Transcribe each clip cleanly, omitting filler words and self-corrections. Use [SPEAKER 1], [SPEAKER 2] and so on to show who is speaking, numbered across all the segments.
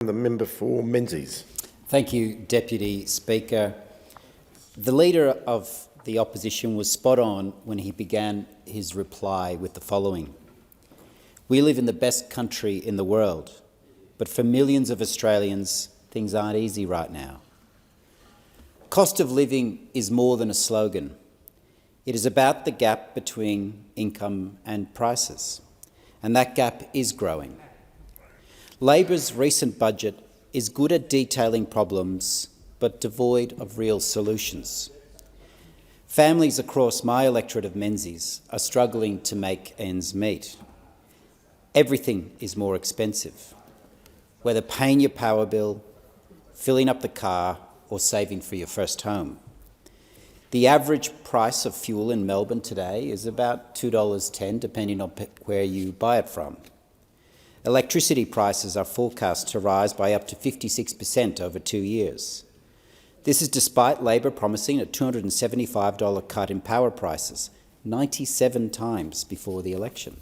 [SPEAKER 1] The member for Menzies.
[SPEAKER 2] Thank you, Deputy Speaker. The Leader of the Opposition was spot on when he began his reply with the following. We live in the best country in the world, but for millions of Australians, things aren't easy right now. Cost of living is more than a slogan. It is about the gap between income and prices, and that gap is growing. Labor's recent budget is good at detailing problems, but devoid of real solutions. Families across my electorate of Menzies are struggling to make ends meet. Everything is more expensive, whether paying your power bill, filling up the car, or saving for your first home. The average price of fuel in Melbourne today is about $2.10, depending on where you buy it from. Electricity prices are forecast to rise by up to 56% over 2 years. This is despite Labor promising a $275 cut in power prices, 97 times before the election.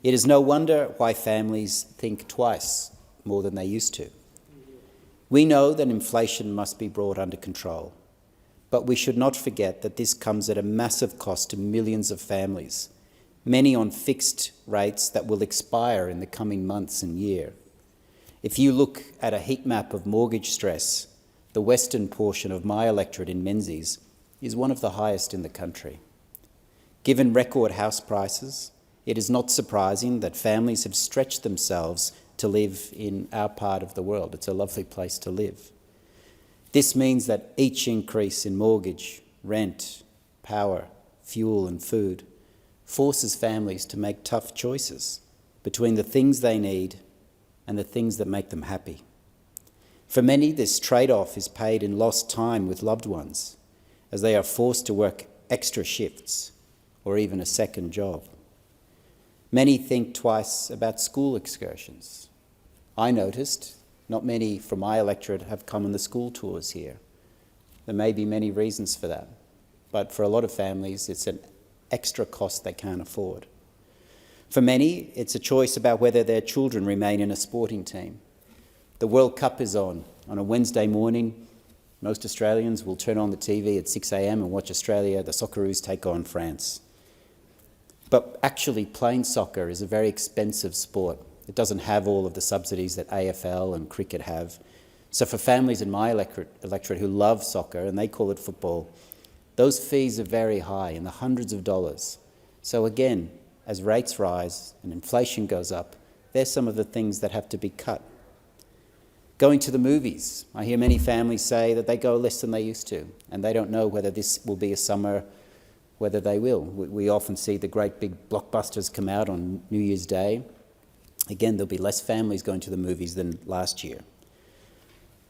[SPEAKER 2] It is no wonder why families think twice more than they used to. We know that inflation must be brought under control, but we should not forget that this comes at a massive cost to millions of families, many on fixed rates that will expire in the coming months and year. If you look at a heat map of mortgage stress, the western portion of my electorate in Menzies is one of the highest in the country. Given record house prices, it is not surprising that families have stretched themselves to live in our part of the world. It's a lovely place to live. This means that each increase in mortgage, rent, power, fuel and food forces families to make tough choices between the things they need and the things that make them happy. For many, this trade-off is paid in lost time with loved ones, as they are forced to work extra shifts or even a second job. Many think twice about school excursions. I noticed not many from my electorate have come on the school tours here. There may be many reasons for that, but for a lot of families, it's an extra cost they can't afford. For many, it's a choice about whether their children remain in a sporting team. The World Cup is on a Wednesday morning. Most Australians will turn on the TV at 6 a.m. and watch Australia, the Socceroos, take on France. But actually, playing soccer is a very expensive sport. It doesn't have all of the subsidies that AFL and cricket have. So for families in my electorate who love soccer, and they call it football, those fees are very high, in the hundreds of dollars. So again, as rates rise and inflation goes up, there's some of the things that have to be cut. Going to the movies. I hear many families say that they go less than they used to, and they don't know whether this will be a summer, whether they will. We often see the great big blockbusters come out on New Year's Day. Again, there'll be less families going to the movies than last year.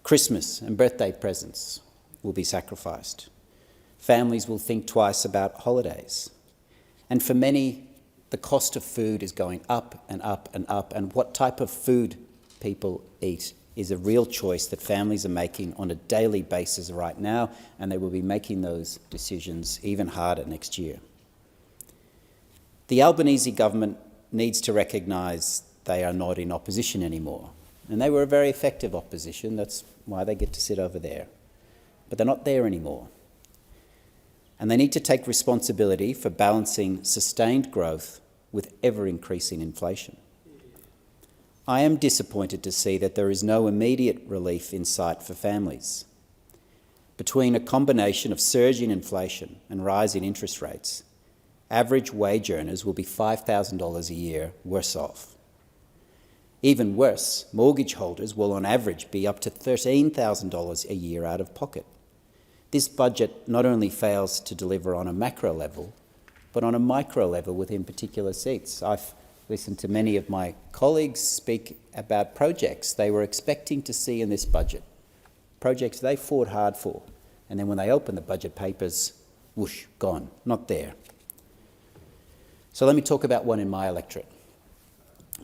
[SPEAKER 2] Christmas and birthday presents will be sacrificed. Families will think twice about holidays. And for many, the cost of food is going up and up and up, and what type of food people eat is a real choice that families are making on a daily basis right now, and they will be making those decisions even harder next year. The Albanese government needs to recognise they are not in opposition anymore. And they were a very effective opposition. That's why they get to sit over there. But they're not there anymore. And they need to take responsibility for balancing sustained growth with ever-increasing inflation. I am disappointed to see that there is no immediate relief in sight for families. Between a combination of surging inflation and rising interest rates, average wage earners will be $5,000 a year worse off. Even worse, mortgage holders will on average be up to $13,000 a year out of pocket. This budget not only fails to deliver on a macro level, but on a micro level within particular seats. I've listened to many of my colleagues speak about projects they were expecting to see in this budget, projects they fought hard for, and then when they open the budget papers, whoosh, gone, not there. So let me talk about one in my electorate.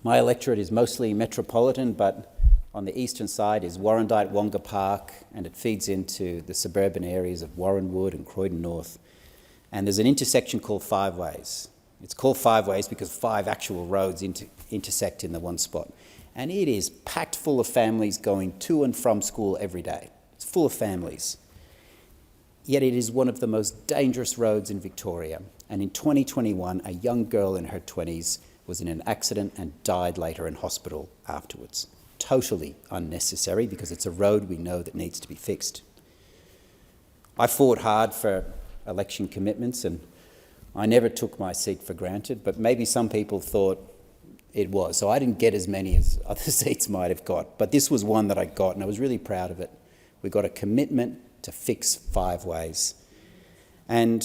[SPEAKER 2] My electorate is mostly metropolitan, but on the eastern side is Warrandyte, Wonga Park, and it feeds into the suburban areas of Warranwood and Croydon North. And there's an intersection called Five Ways. It's called Five Ways because 5 actual roads intersect in the one spot. and it is packed full of families going to and from school every day. It's full of families. Yet it is one of the most dangerous roads in Victoria. And in 2021, a young girl in her 20s was in an accident and died later in hospital afterwards. Totally unnecessary, because it's a road we know that needs to be fixed. I fought hard for election commitments, and I never took my seat for granted, but maybe some people thought it was. So I didn't get as many as other seats might have got, but this was one that I got, and I was really proud of it. We got a commitment to fix 5 ways. And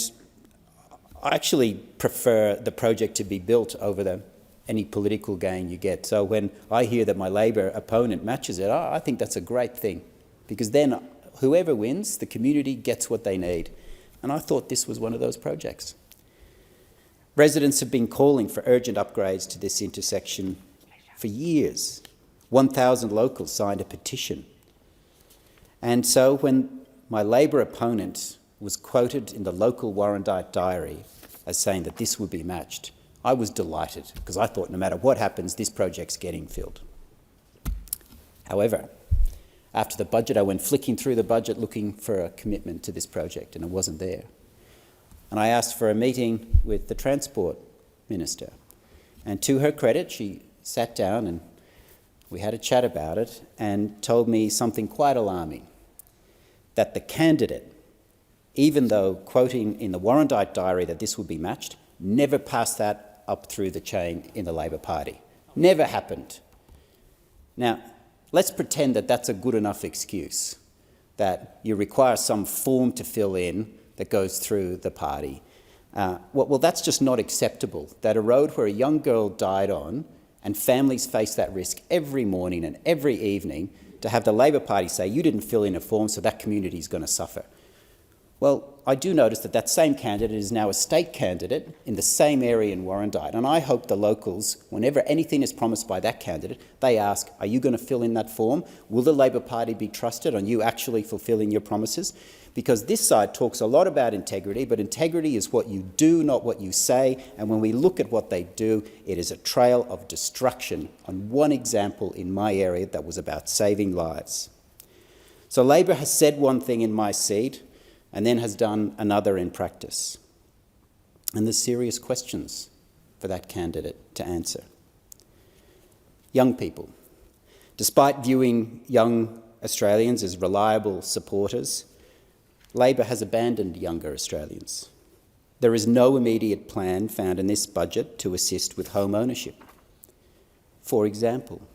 [SPEAKER 2] I actually prefer the project to be built over any political gain you get. So when I hear that my Labor opponent matches it, I think that's a great thing, because then whoever wins, the community gets what they need. And I thought this was one of those projects. Residents have been calling for urgent upgrades to this intersection for years. 1,000 locals signed a petition. And so when my Labor opponent was quoted in the local Warrandyte Diary as saying that this would be matched, I was delighted, because I thought no matter what happens, this project's getting filled. However, after the budget, I went flicking through the budget looking for a commitment to this project, and it wasn't there. And I asked for a meeting with the Transport Minister. And to her credit, she sat down and we had a chat about it and told me something quite alarming, that the candidate, even though quoting in the Warrandyte Diary that this would be matched, never passed that up through the chain in the Labor Party. Never happened. Now, let's pretend that that's a good enough excuse, that you require some form to fill in that goes through the party. Well, that's just not acceptable, that a road where a young girl died on and families face that risk every morning and every evening, to have the Labor Party say, you didn't fill in a form, so that community is going to suffer. Well, I do notice that that same candidate is now a state candidate in the same area in Warrandyte, and I hope the locals, whenever anything is promised by that candidate, they ask, are you going to fill in that form? Will the Labor Party be trusted on you actually fulfilling your promises? Because this side talks a lot about integrity, but integrity is what you do, not what you say, and when we look at what they do, it is a trail of destruction. On one example in my area that was about saving lives. So Labor has said one thing in my seat, and then has done another in practice. And there's serious questions for that candidate to answer. Young people. Despite viewing young Australians as reliable supporters, Labor has abandoned younger Australians. There is no immediate plan found in this budget to assist with home ownership. For example,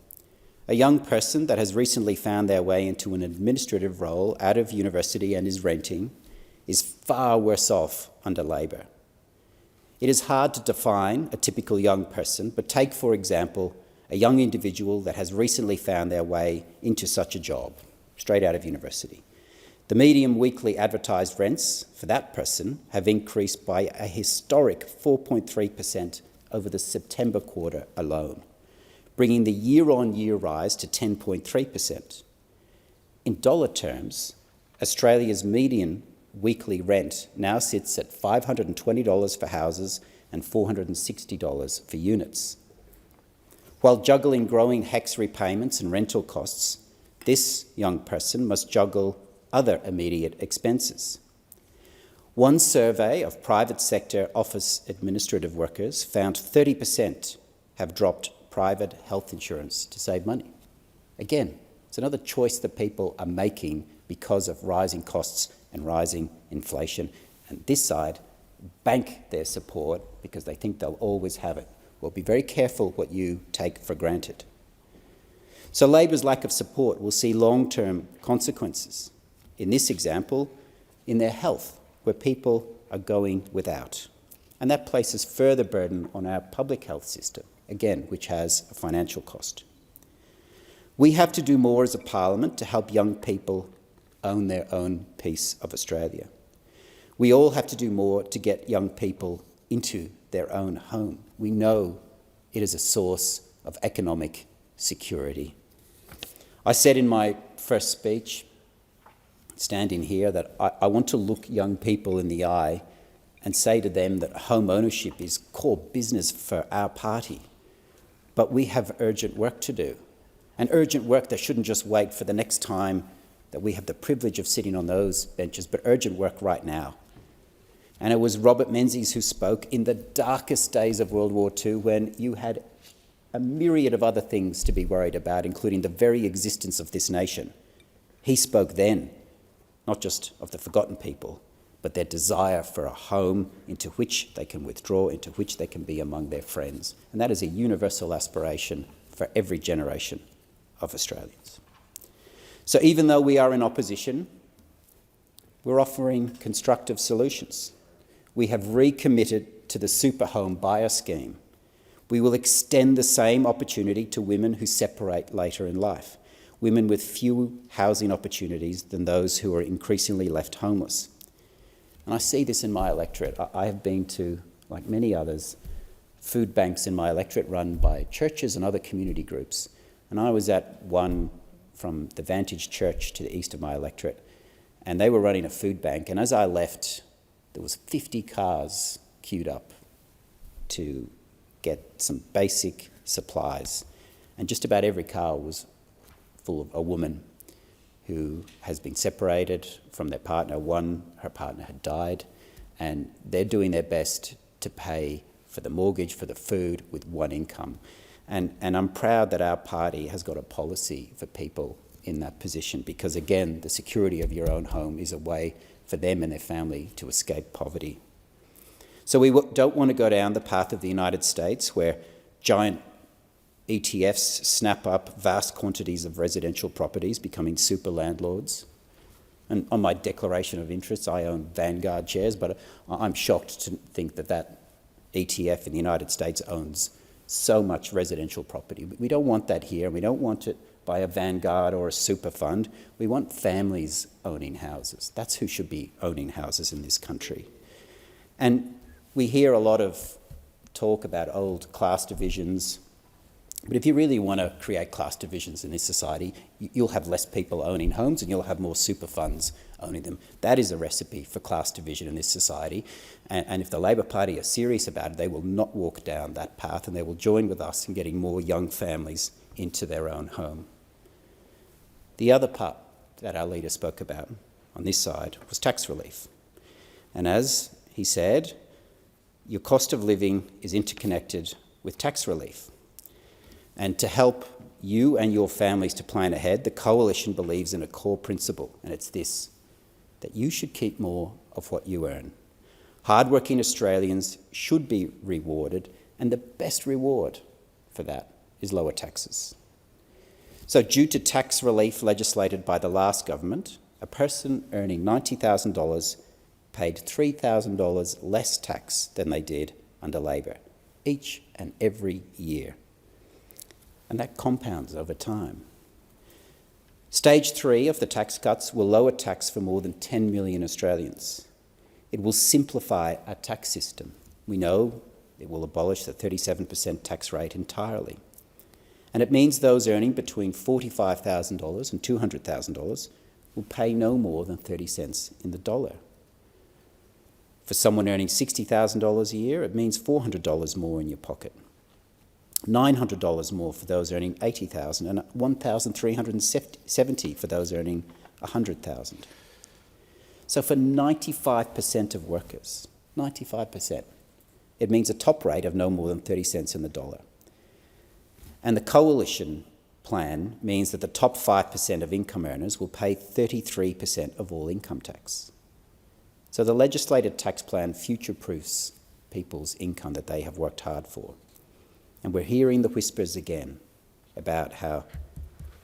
[SPEAKER 2] a young person that has recently found their way into an administrative role out of university and is renting is far worse off under Labor. It is hard to define a typical young person, but take, for example, a young individual that has recently found their way into such a job, straight out of university. The median weekly advertised rents for that person have increased by a historic 4.3% over the September quarter alone, bringing the year-on-year rise to 10.3%. In dollar terms, Australia's median weekly rent now sits at $520 for houses and $460 for units. While juggling growing HECS repayments and rental costs, this young person must juggle other immediate expenses. One survey of private sector office administrative workers found 30% have dropped private health insurance to save money. Again, it's another choice that people are making because of rising costs and rising inflation. And this side bank their support because they think they'll always have it. Well, be very careful what you take for granted. So Labor's lack of support will see long-term consequences. In this example, in their health, where people are going without. And that places further burden on our public health system, again, which has a financial cost. We have to do more as a parliament to help young people own their own piece of Australia. We all have to do more to get young people into their own home. We know it is a source of economic security. I said in my first speech, standing here, that I want to look young people in the eye and say to them that home ownership is core business for our party. But we have urgent work to do. And urgent work that shouldn't just wait for the next time that we have the privilege of sitting on those benches, but urgent work right now. And it was Robert Menzies who spoke in the darkest days of World War II, when you had a myriad of other things to be worried about, including the very existence of this nation. He spoke then, not just of the forgotten people, but their desire for a home into which they can withdraw, into which they can be among their friends. And that is a universal aspiration for every generation of Australians. So even though we are in opposition, we're offering constructive solutions. We have recommitted to the super home buyer scheme. We will extend the same opportunity to women who separate later in life, women with few housing opportunities than those who are increasingly left homeless. And I see this in my electorate. I have been to, like many others, food banks in my electorate run by churches and other community groups. And I was at one from the Vantage Church to the east of my electorate, and they were running a food bank. And as I left, there was 50 cars queued up to get some basic supplies. And just about every car was full of a woman who has been separated from their partner. Her partner had died, and they're doing their best to pay for the mortgage, for the food, with one income. And I'm proud that our party has got a policy for people in that position, because again, the security of your own home is a way for them and their family to escape poverty. So we don't want to go down the path of the United States, where giant ETFs snap up vast quantities of residential properties, becoming super landlords. And on my declaration of interests, I own Vanguard shares, but I'm shocked to think that that ETF in the United States owns so much residential property. We don't want that here. We don't want it by a Vanguard or a super fund. We want families owning houses. That's who should be owning houses in this country. And we hear a lot of talk about old class divisions. But if you really want to create class divisions in this society, you'll have less people owning homes and you'll have more super funds owning them. That is a recipe for class division in this society. And if the Labor Party are serious about it, they will not walk down that path, and they will join with us in getting more young families into their own home. The other part that our leader spoke about on this side was tax relief. And as he said, your cost of living is interconnected with tax relief. And to help you and your families to plan ahead, the Coalition believes in a core principle, and it's this: that you should keep more of what you earn. Hardworking Australians should be rewarded, and the best reward for that is lower taxes. So due to tax relief legislated by the last government, a person earning $90,000 paid $3,000 less tax than they did under Labor, each and every year. And that compounds over time. Stage 3 of the tax cuts will lower tax for more than 10 million Australians. It will simplify our tax system. We know it will abolish the 37% tax rate entirely. And it means those earning between $45,000 and $200,000 will pay no more than 30 cents in the dollar. For someone earning $60,000 a year, it means $400 more in your pocket. $900 more for those earning $80,000 and $1,370 for those earning $100,000. So for 95% of workers, 95%, it means a top rate of no more than 30 cents in the dollar. And the Coalition plan means that the top 5% of income earners will pay 33% of all income tax. So the legislated tax plan future-proofs people's income that they have worked hard for. And we're hearing the whispers again about how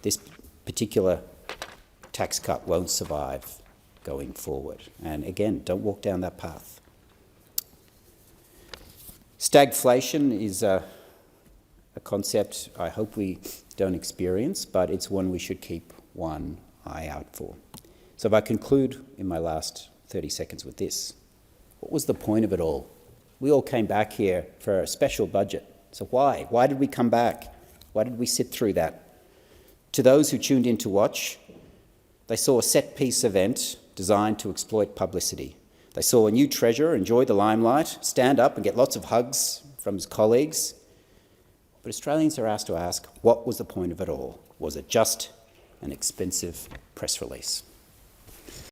[SPEAKER 2] this particular tax cut won't survive going forward. And again, don't walk down that path. Stagflation is a concept I hope we don't experience, but it's one we should keep one eye out for. So if I conclude in my last 30 seconds with this, what was the point of it all? We all came back here for a special budget. So why? Why did we come back? Why did we sit through that? To those who tuned in to watch, they saw a set-piece event designed to exploit publicity. They saw a new treasurer enjoy the limelight, stand up and get lots of hugs from his colleagues. But Australians are asked to ask, what was the point of it all? was a just and expensive press release.